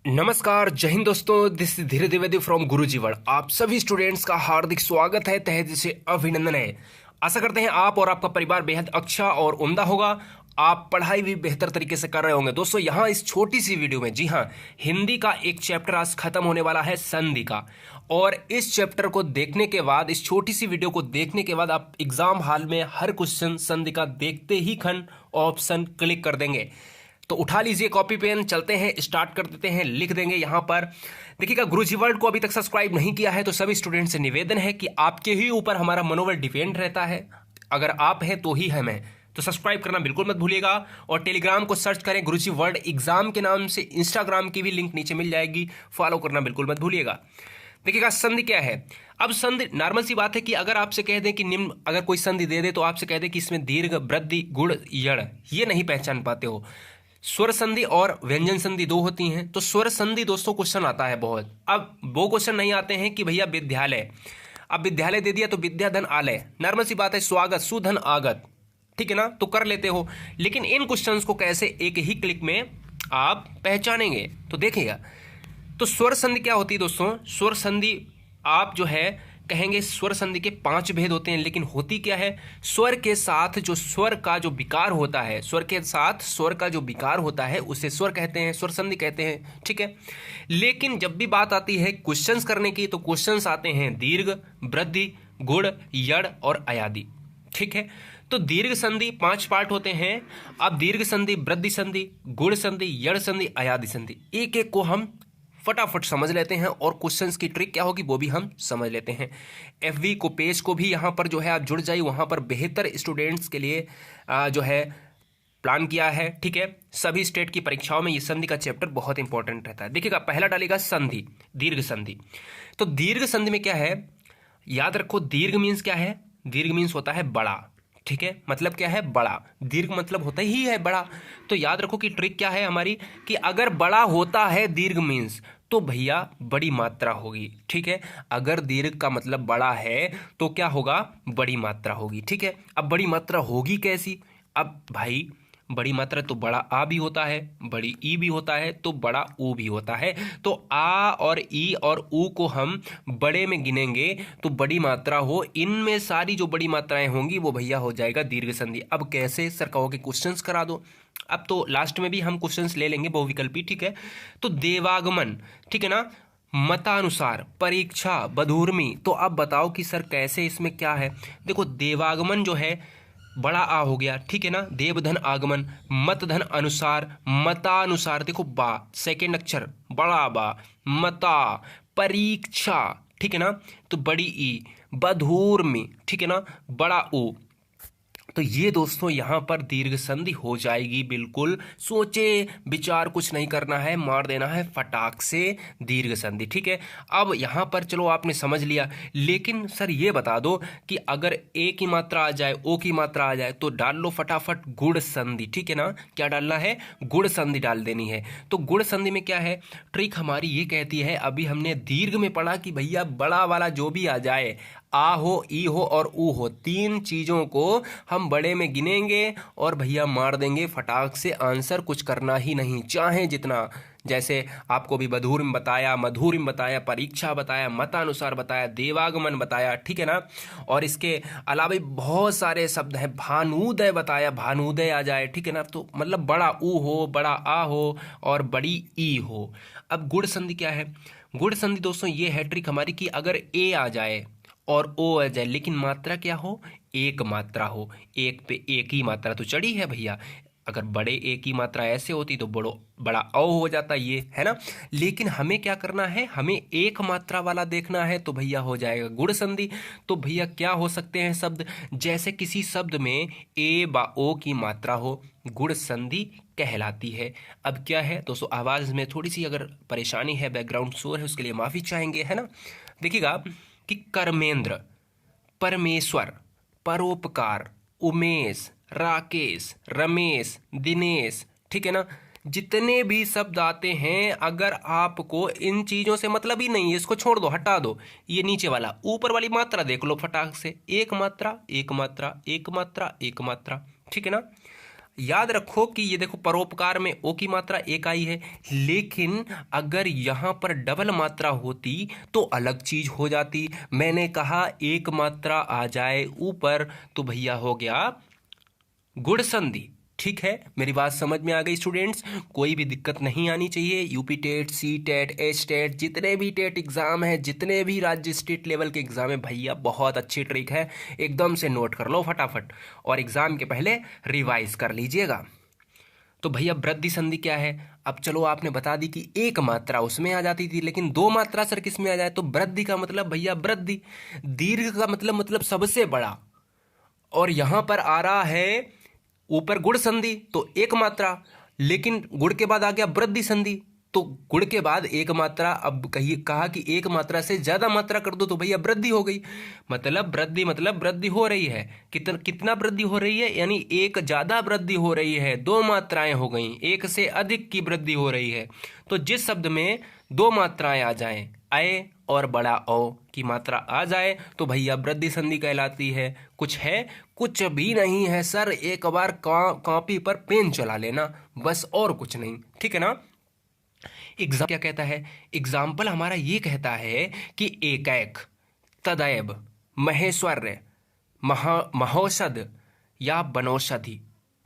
नमस्कार, जय हिंद दोस्तों। दिस धीरे द्विवेदी फ्रॉम गुरुजीवन। आप सभी स्टूडेंट्स का हार्दिक स्वागत है, तहे दिल से अभिनंदन है। आशा करते हैं आप और आपका परिवार बेहद अच्छा और उम्दा होगा। आप पढ़ाई भी बेहतर तरीके से कर रहे होंगे। दोस्तों यहाँ इस छोटी सी वीडियो में, जी हाँ, हिंदी का एक चैप्टर आज खत्म होने वाला है, संधि का। और इस चैप्टर को देखने के बाद, इस छोटी सी वीडियो को देखने के बाद आप एग्जाम हॉल में हर क्वेश्चन संधि का देखते ही खन ऑप्शन क्लिक कर देंगे। तो उठा लीजिए कॉपी पेन, चलते हैं, स्टार्ट कर देते हैं। लिख देंगे यहाँ पर, देखिएगा, गुरुजी वर्ल्ड को अभी तक सब्सक्राइब नहीं किया है तो सभी स्टूडेंट से निवेदन है कि आपके ही ऊपर हमारा मनोबल डिपेंड रहता है। अगर आप हैं तो ही हम हैं, तो सब्सक्राइब करना बिल्कुल मत भूलिएगा। और टेलीग्राम को सर्च करें गुरुजी वर्ल्ड एग्जाम के नाम से। इंस्टाग्राम की भी लिंक नीचे मिल जाएगी, फॉलो करना बिल्कुल मत भूलिएगा। देखिएगा संधि क्या है। अब संधि नॉर्मल सी बात है कि अगर आपसे कह दें कि निम्न, अगर कोई संधि दे दे तो आपसे कह दे कि इसमें दीर्घ, वृद्धि, गुण, यड़, ये नहीं पहचान पाते हो। स्वर संधि और व्यंजन संधि दो होती हैं। तो स्वर संधि दोस्तों क्वेश्चन आता है बहुत। अब वो क्वेश्चन नहीं आते हैं कि भैया विद्यालय, अब विद्यालय दे दिया तो विद्या धन आलय, नॉर्मल सी बात है। स्वागत, सुधन आगत, ठीक है ना, तो कर लेते हो। लेकिन इन क्वेश्चंस को कैसे एक ही क्लिक में आप पहचानेंगे, तो देखिएगा। तो स्वर संधि क्या होती है दोस्तों। स्वर संधि आप जो है कहेंगे, स्वर संधि के 5 भेद होते हैं, लेकिन होती क्या है, स्वर के साथ जो स्वर का जो विकार होता है, स्वर के साथ स्वर का जो विकार होता है उसे स्वर कहते हैं, स्वर संधि कहते हैं, ठीक है। लेकिन जब भी बात आती है क्वेश्चंस करने की, तो क्वेश्चंस आते हैं दीर्घ, वृद्धि, गुण, यड़ और अयादि, ठीक है। तो दीर्घ संधि 5 पार्ट होते हैं। अब दीर्घ संधि, वृद्धि संधि, गुण संधि, यड़ संधि, अयादि संधि, एक एक को हम फटाफट समझ लेते हैं और क्वेश्चंस की ट्रिक क्या होगी वो भी हम समझ लेते हैं। एफवी को पेज को भी यहाँ पर जो है आप जुड़ जाइए, वहाँ पर बेहतर स्टूडेंट्स के लिए जो है प्लान किया है, ठीक है। सभी स्टेट की परीक्षाओं में ये संधि का चैप्टर बहुत इंपॉर्टेंट रहता है। देखिएगा, पहला डालेगा संधि, दीर्घ संधि। तो दीर्घ संधि में क्या है, याद रखो, दीर्घ मीन्स क्या है, दीर्घ मीन्स होता है बड़ा, ठीक है। मतलब क्या है, बड़ा। दीर्घ मतलब होता ही है बड़ा। तो याद रखो कि ट्रिक क्या है हमारी, कि अगर बड़ा होता है दीर्घ मीन्स, तो भैया बड़ी मात्रा होगी, ठीक है। अगर दीर्घ का मतलब बड़ा है तो क्या होगा, बड़ी मात्रा होगी, ठीक है। अब बड़ी मात्रा होगी कैसी, अब भाई बड़ी मात्रा तो बड़ा आ भी होता है, बड़ी ई भी होता है, तो बड़ा ऊ भी होता है। तो आ और ई और ऊ को हम बड़े में गिनेंगे तो बड़ी मात्रा हो, इनमें सारी जो बड़ी मात्राएं होंगी वो भैया हो जाएगा दीर्घ संधि। अब कैसे सर कहोगे, क्वेश्चंस करा दो। अब तो लास्ट में भी हम क्वेश्चंस ले लेंगे बहुविकल्पी, ठीक है। तो देवागमन, ठीक है ना, मतानुसार, परीक्षा, बधूर्मी। तो अब बताओ कि सर कैसे, इसमें क्या है। देखो, देवागमन जो है बड़ा आ हो गया, ठीक है ना। देवधन आगमन, मत धन अनुसार, मतानुसार, देखो बा सेकेंड अक्षर, बड़ा बा, मता, परीक्षा, ठीक है ना, तो बड़ी ई, बधूर में, ठीक है ना, बड़ा ओ। तो ये दोस्तों यहाँ पर दीर्घ संधि हो जाएगी। बिल्कुल सोचे विचार कुछ नहीं करना है, मार देना है फटाक से दीर्घ संधि, ठीक है। अब यहाँ पर चलो आपने समझ लिया, लेकिन सर ये बता दो कि अगर ए की मात्रा आ जाए, ओ की मात्रा आ जाए, तो डाल लो फटाफट गुण संधि, ठीक है ना। क्या डालना है, गुण संधि डाल देनी है। तो गुण संधि में क्या है, ट्रिक हमारी ये कहती है, अभी हमने दीर्घ में पढ़ा कि भैया बड़ा वाला जो भी आ जाए, आ हो, ई हो और ऊ हो, 3 चीजों को हम बड़े में गिनेंगे और भैया मार देंगे फटाक से आंसर। कुछ करना ही नहीं, चाहे जितना, जैसे आपको भी बधूर में बताया, मधुर में बताया, परीक्षा बताया, मतानुसार बताया, देवागमन बताया, ठीक है ना। और इसके अलावा भी बहुत सारे शब्द हैं, भानुदय बताया, भानुदय आ जाए, ठीक है ना। तो मतलब बड़ा ऊ हो, बड़ा आ हो और बड़ी ई हो। अब गुण संधि क्या है, गुण संधि दोस्तों ये है ट्रिक हमारी कि अगर ए आ जाए और ओ आ जाए, लेकिन मात्रा क्या हो, एक मात्रा हो। एक पे एक ही मात्रा तो चढ़ी है भैया। अगर बड़े एक ही मात्रा ऐसे होती तो बड़ा औ हो जाता, ये है ना। लेकिन हमें क्या करना है, हमें एक मात्रा वाला देखना है, तो भैया हो जाएगा गुण संधि। तो भैया क्या हो सकते हैं शब्द, जैसे किसी शब्द में ए बा ओ की मात्रा हो, गुण संधि कहलाती है। अब क्या है दोस्तों, आवाज में थोड़ी सी अगर परेशानी है, बैकग्राउंड शोर है, उसके लिए माफी चाहेंगे, है ना। देखिएगा कि कर्मेंद्र, परमेश्वर, परोपकार, उमेश, राकेश, रमेश, दिनेश, ठीक है ना। जितने भी शब्द आते हैं, अगर आपको इन चीजों से मतलब ही नहीं है, इसको छोड़ दो, हटा दो। ये नीचे वाला, ऊपर वाली मात्रा देख लो फटाक से, एक मात्रा, एक मात्रा, एक मात्रा, एक मात्रा, ठीक है ना। याद रखो कि ये देखो परोपकार में ओ की मात्रा एक आई है, लेकिन अगर यहाँ पर डबल मात्रा होती तो अलग चीज हो जाती। मैंने कहा एक मात्रा आ जाए ऊपर तो भैया हो गया गुण संधि। ठीक है, मेरी बात समझ में आ गई स्टूडेंट्स? कोई भी दिक्कत नहीं आनी चाहिए। UP TET, C TET, H TET, जितने भी टेट एग्जाम है, जितने भी राज्य स्टेट लेवल के एग्जाम है भैया, बहुत अच्छी ट्रिक है, एकदम से नोट कर लो फटाफट और एग्जाम के पहले रिवाइज कर लीजिएगा। तो भैया वृद्धि संधि क्या है? अब चलो आपने बता दी कि एक मात्रा उसमें आ जाती थी, लेकिन दो मात्रा सर किस में आ जाए? तो वृद्धि का मतलब भैया वृद्धि, दीर्घ का मतलब सबसे बड़ा, और यहां पर आ रहा है ऊपर गुण संधि तो एक मात्रा, लेकिन गुण के बाद आ गया वृद्धि संधि तो गुण के बाद एक मात्रा। अब कहा कि एक मात्रा से ज्यादा मात्रा कर दो तो भैया वृद्धि हो गई। मतलब वृद्धि हो रही है। कितना वृद्धि हो रही है? यानी एक ज्यादा वृद्धि हो रही है, दो मात्राएं हो गई, एक से अधिक की वृद्धि हो रही है। तो जिस शब्द में दो मात्राएं आ जाएं, अय और बड़ा ओ की मात्रा आ जाए तो भैया वृद्धि संधि कहलाती है। कुछ है? कुछ भी नहीं है सर, एक बार कॉपी पर पेन चला लेना बस, और कुछ नहीं। ठीक है ना? एग्जाम क्या कहता है? एग्जाम्पल हमारा ये कहता है कि एकैक, तदैव, महेश्वर्य, महोषध या वनौषधि।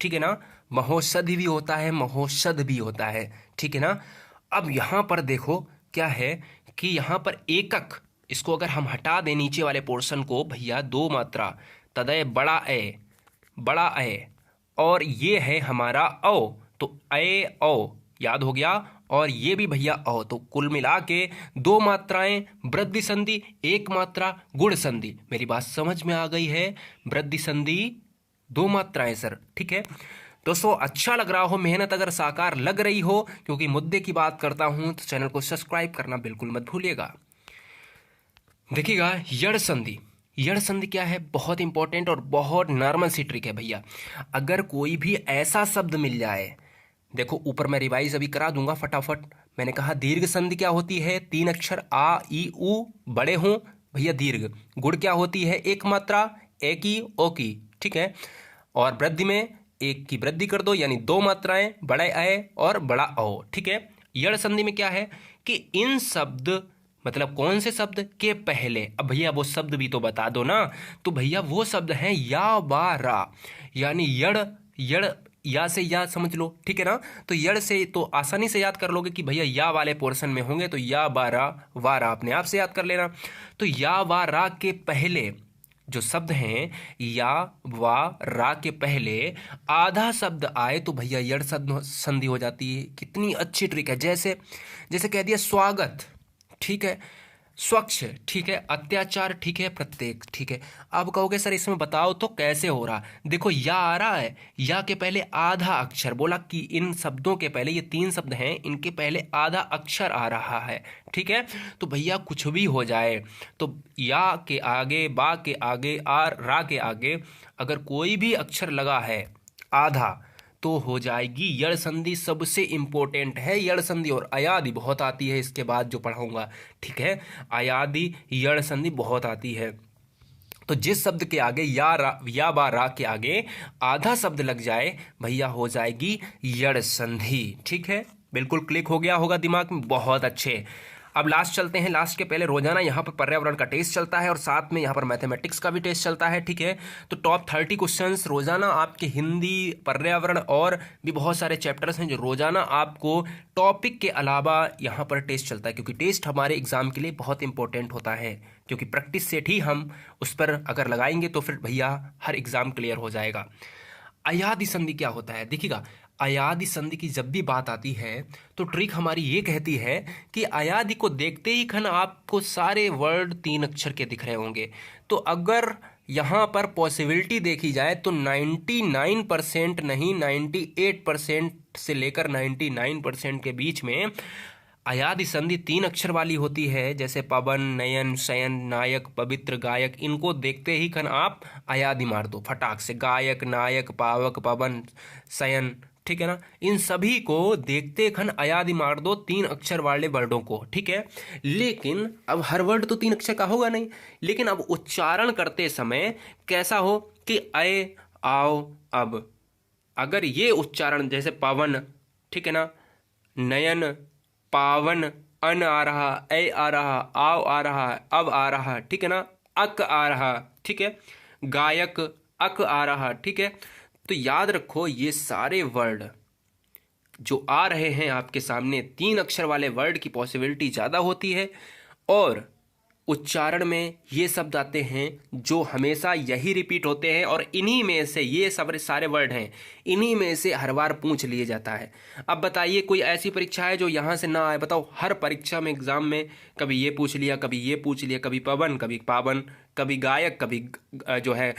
ठीक है ना? महोषधि भी होता है, महोषध भी होता है। ठीक है ना? अब यहां पर देखो क्या है कि यहां पर एकक, इसको अगर हम हटा दें नीचे वाले पोर्शन को भैया, दो मात्रा, तदय बड़ा ए, और ये है हमारा औ, तो ए औ याद हो गया, और ये भी भैया औ। तो कुल मिला के दो मात्राएं वृद्धि संधि, एक मात्रा गुण संधि। मेरी बात समझ में आ गई है? वृद्धि संधि दो मात्राएं सर। ठीक है दोस्तों, अच्छा लग रहा हो, मेहनत अगर साकार लग रही हो, क्योंकि मुद्दे की बात करता हूं, तो चैनल को सब्सक्राइब करना बिल्कुल मत भूलिएगा। देखिएगा यड़ संधि। यड़ संधि क्या है? बहुत इंपॉर्टेंट और बहुत नॉर्मल सी ट्रिक है भैया। अगर कोई भी ऐसा शब्द मिल जाए, देखो ऊपर मैं रिवाइज अभी करा दूंगा फटाफट। मैंने कहा दीर्घ संधि क्या होती है? तीन अक्षर आ ई उ बड़े हों भैया दीर्घ। गुण क्या होती है? एक मात्रा, ए की ओ की। ठीक है, और वृद्धि में एक की वृद्धि कर दो, यानी दो मात्राएं, बड़ा ए और बड़ा ओ। ठीक है, यड़ संधि में क्या है कि इन शब्द, मतलब कौन से शब्द के पहले, अब भैया वो शब्द भी तो बता दो ना। तो भैया वो शब्द हैं या बा रा, यानी यड़, या से या समझ लो। ठीक है ना? तो यड़ से तो आसानी से याद कर लोगे कि भैया या वाले पोर्शन में होंगे, तो या बा रा, वारा अपने आप से याद कर लेना। तो या वा रा के पहले जो शब्द हैं, या वा रा के पहले आधा शब्द आए तो भैया यड़ संधि हो जाती है। कितनी अच्छी ट्रिक है। जैसे कह दिया स्वागत, ठीक है, स्वच्छ, ठीक है, अत्याचार, ठीक है, प्रत्येक, ठीक है। अब कहोगे सर इसमें बताओ तो कैसे हो रहा? देखो या आ रहा है, या के पहले आधा अक्षर, बोला कि इन शब्दों के पहले, ये तीन शब्द हैं, इनके पहले आधा अक्षर आ रहा है। ठीक है, तो भैया कुछ भी हो जाए, तो या के आगे, बा के आगे, रा के आगे अगर कोई भी अक्षर लगा है आधा तो हो जाएगी यड़ संधि। सबसे इंपॉर्टेंट है यड़ संधि, और अयादि बहुत आती है इसके बाद जो पढ़ाऊंगा। ठीक है, अयादि यड़ संधि बहुत आती है। तो जिस शब्द के आगे या बा रा के आगे आधा शब्द लग जाए भैया हो जाएगी यड़ संधि। ठीक है, बिल्कुल क्लिक हो गया होगा दिमाग में, बहुत अच्छे। अब लास्ट चलते हैं। लास्ट के पहले रोजाना यहाँ पर पर्यावरण का टेस्ट चलता है और साथ में यहाँ पर मैथमेटिक्स का भी टेस्ट चलता है। ठीक है, तो टॉप 30 क्वेश्चंस रोजाना आपके हिंदी, पर्यावरण और भी बहुत सारे चैप्टर्स हैं जो रोजाना आपको टॉपिक के अलावा यहाँ पर टेस्ट चलता है, क्योंकि टेस्ट हमारे एग्जाम के लिए बहुत इंपॉर्टेंट होता है, क्योंकि प्रैक्टिस सेट ही हम उस पर अगर लगाएंगे तो फिर भैया हर एग्जाम क्लियर हो जाएगा। अयादि संधि क्या होता है? देखिएगा, अयादि संधि की जब भी बात आती है तो ट्रिक हमारी ये कहती है कि अयादि को देखते ही खन आपको सारे वर्ड तीन अक्षर के दिख रहे होंगे। तो अगर यहाँ पर पॉसिबिलिटी देखी जाए तो 99% नहीं, 98% से लेकर 99% के बीच में अयादि संधि तीन अक्षर वाली होती है। जैसे पवन, नयन, शयन, नायक, पवित्र, गायक, इनको देखते ही खन आप अयादि मार दो फटाक से। गायक, नायक, पावक, पवन, शयन, ठीक है ना, इन सभी को देखते खन अयादि मार दो, तीन अक्षर वाले वर्डों को। ठीक है, लेकिन अब हर वर्ड तो तीन अक्षर का होगा नहीं, लेकिन अब उच्चारण करते समय कैसा हो कि अय, आओ, अब, अगर ये उच्चारण जैसे पवन, ठीक है ना, नयन, पावन, अन आ रहा, ए आ रहा, आव आ रहा, अब आ रहा, ठीक है ना, अक आ रहा, ठीक है, गायक, अक आ रहा, ठीक है। तो याद रखो ये सारे वर्ड जो आ रहे हैं आपके सामने, 3 अक्षर वाले वर्ड की पॉसिबिलिटी ज़्यादा होती है, और उच्चारण में ये शब्द आते हैं जो हमेशा यही रिपीट होते हैं, और इन्हीं में से ये सब सारे वर्ड हैं, इन्हीं में से हर बार पूछ लिए जाता है। अब बताइए कोई ऐसी परीक्षा है जो यहाँ से ना आए? बताओ, हर परीक्षा में, एग्जाम में कभी ये पूछ लिया, कभी ये पूछ लिया, कभी पवन, कभी पावन, कभी गायक, कभी जो है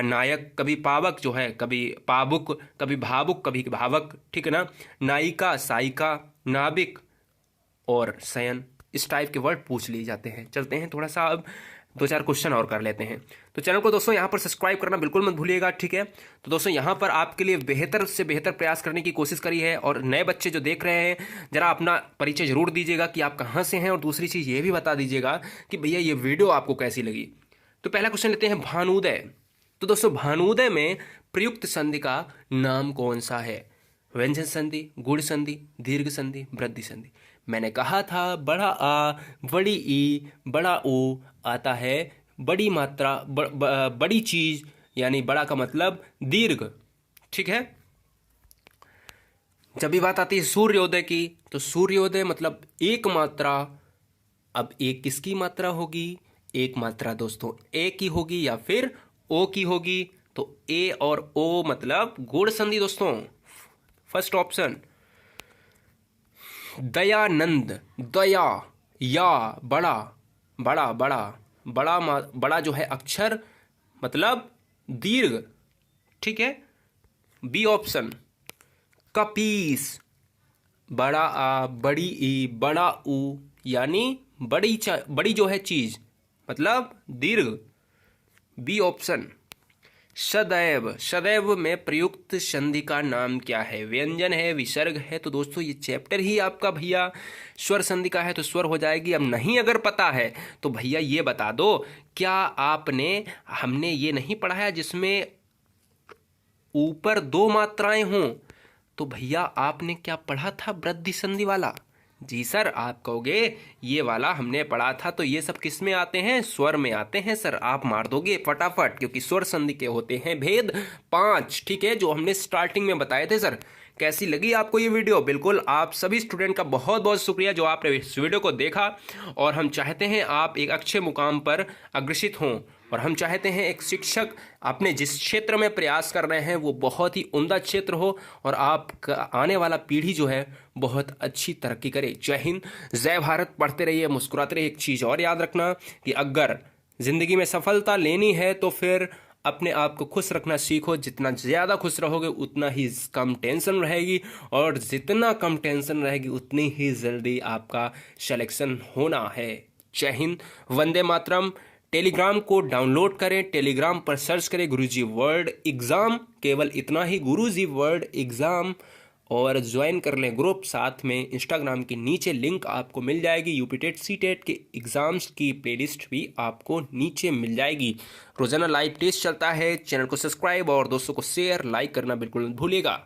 नायक, कभी पावक जो है, कभी पावुक, कभी भावुक, कभी भावक, ठीक है ना, नायिका, सायिका, नाविक और शयन, इस टाइप के वर्ड पूछ लिए जाते हैं। चलते हैं थोड़ा सा अब 2-4 क्वेश्चन और कर लेते हैं। तो चैनल को दोस्तों यहाँ पर सब्सक्राइब करना बिल्कुल मत भूलिएगा, ठीक है। तो दोस्तों यहाँ पर आपके लिए बेहतर से बेहतर प्रयास करने की कोशिश करी है, और नए बच्चे जो देख रहे हैं जरा अपना परिचय जरूर दीजिएगा कि आप कहाँ से हैं, और दूसरी चीज़ ये भी बता दीजिएगा कि भैया ये वीडियो आपको कैसी लगी। तो पहला क्वेश्चन लेते हैं, भानुदय। तो दोस्तों भानुदय में प्रयुक्त संधि का नाम कौन सा है? व्यंजन संधि, गुण संधि, दीर्घ संधि, वृद्धि संधि। मैंने कहा था बड़ा आ, बड़ी ई, बड़ा ओ आता है बड़ी मात्रा, बड़ी चीज, यानी बड़ा का मतलब दीर्घ, ठीक है। जब भी बात आती है सूर्योदय की, तो सूर्योदय मतलब एक मात्रा। अब एक किसकी मात्रा होगी? एक मात्रा दोस्तों ए की होगी या फिर ओ की होगी। तो ए और ओ मतलब गुण संधि दोस्तों, फर्स्ट ऑप्शन। दयानंद, दया, या बड़ा, बड़ा बड़ा बड़ा बड़ा जो है अक्षर मतलब दीर्घ, ठीक है, बी ऑप्शन। कपीस, बड़ा आ, बड़ी ई, बड़ा ऊ, यानी बड़ी जो है चीज मतलब दीर्घ, बी ऑप्शन। सदैव, सदैव में प्रयुक्त संधि का नाम क्या है? व्यंजन है, विसर्ग है? तो दोस्तों ये चैप्टर ही आपका भैया स्वर संधि का है, तो स्वर हो जाएगी। अब नहीं अगर पता है तो भैया ये बता दो, क्या आपने, हमने ये नहीं पढ़ाया जिसमें ऊपर 2 मात्राएं हों? तो भैया आपने क्या पढ़ा था? वृद्धि संधि वाला। जी सर, आप कहोगे ये वाला हमने पढ़ा था, तो ये सब किस में आते हैं? स्वर में आते हैं सर। आप मार दोगे फटाफट, क्योंकि स्वर संधि के होते हैं भेद 5, ठीक है, जो हमने स्टार्टिंग में बताए थे सर। कैसी लगी आपको ये वीडियो? बिल्कुल आप सभी स्टूडेंट का बहुत बहुत शुक्रिया जो आपने इस वीडियो को देखा, और हम चाहते हैं आप एक अच्छे मुकाम पर अग्रसित हों, और हम चाहते हैं एक शिक्षक अपने जिस क्षेत्र में प्रयास कर रहे हैं वो बहुत ही उम्दा क्षेत्र हो, और आपका आने वाला पीढ़ी जो है बहुत अच्छी तरक्की करे। जय हिंद, जय भारत। पढ़ते रहिए, मुस्कुराते रहिए। एक चीज़ और याद रखना कि अगर ज़िंदगी में सफलता लेनी है तो फिर अपने आप को खुश रखना सीखो। जितना ज़्यादा खुश रहोगे उतना ही कम टेंशन रहेगी, और जितना कम टेंशन रहेगी उतनी ही जल्दी आपका सिलेक्शन होना है। जय हिंद, वंदे मातरम। टेलीग्राम को डाउनलोड करें, टेलीग्राम पर सर्च करें गुरुजी वर्ल्ड एग्ज़ाम, केवल इतना ही, गुरुजी वर्ल्ड एग्ज़ाम, और ज्वाइन कर लें ग्रुप। साथ में इंस्टाग्राम के नीचे लिंक आपको मिल जाएगी। यूपीटेट सीटेट के एग्ज़ाम्स की प्लेलिस्ट भी आपको नीचे मिल जाएगी। रोजाना लाइव टेस्ट चलता है। चैनल को सब्सक्राइब और दोस्तों को शेयर लाइक करना बिल्कुल मत भूलिएगा।